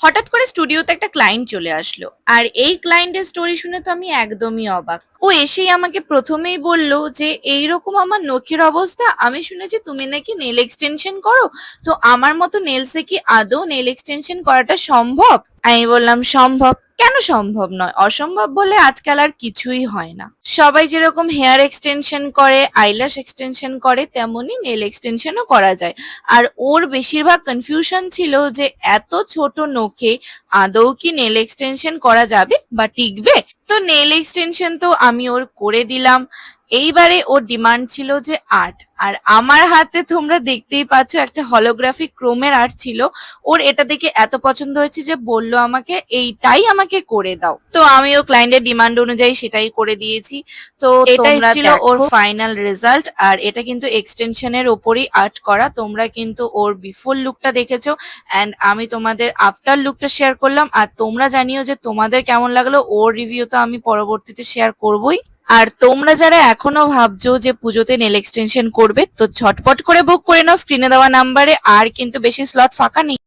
হঠাৎ করে স্টুডিওতে একটা ক্লায়েন্ট চলে আসলো, আর এই ক্লায়েন্টের স্টোরি শুনে তো আমি একদমই অবাক। ও এসেই আমাকে প্রথমেই বলল যে এইরকম আমার নখের অবস্থা, আমি শুনেছি তুমি নাকি নেল এক্সটেনশন করো, তো আমার মতো নেলসে কি আদৌ নেল এক্সটেনশন করাটা সম্ভব? আমি বললাম সম্ভব, কেন সম্ভব নয়, অসম্ভব বলে আজকাল আর কিছুই হয় না। সবাই যেরকম হেয়ার এক্সটেনশন করে, আইল্যাশ এক্সটেনশন করে, তেমনি নেল এক্সটেনশনও করা যায়। আর ওর বেশিরভাগ কনফিউশন ছিল যে এত ছোট নখে আদৌ কি নেল এক্সটেনশন করা যাবে বা টিকবে। তো নেল এক্সটেনশন তো আমি ওর করে দিলাম। এইবারে ওর ডিমান্ড ছিল যে আর্ট, আর আমার হাতে তোমরা দেখতেই পাচ্ছ একটা হলোগ্রাফিক ক্রোমের আর্ট ছিল। ওর এটা দেখে এত পছন্দ হয়েছে যে বলল আমাকে এইটাই আমাকে করে দাও। তো আমি ও ক্লায়েন্টের ডিমান্ড অনুযায়ী সেটাই করে দিয়েছি। তো এটাই তোমরা ছিল ওর দেখো ফাইনাল রেজাল্ট। আর এটা কিন্তু এক্সটেনশনের ওপরই আর্ট করা। তোমরা কিন্তু ওর বিফোর লুকটা দেখেছো, অ্যান্ড আমি তোমাদের আফটার লুকটা শেয়ার করলাম। আর তোমরা জানিও যে তোমাদের কেমন লাগলো। ওর রিভিউ তো আমি পরবর্তীতে শেয়ার করবোই। আর তোমরা যারা এখনো ভাবছো যে পুজোতে নেল এক্সটেনশন করবে, তো ঝটপট করে বুক করে নাও স্ক্রিনে দেওয়া নাম্বারে। আর কিন্তু বেশি স্লট ফাঁকা নেই।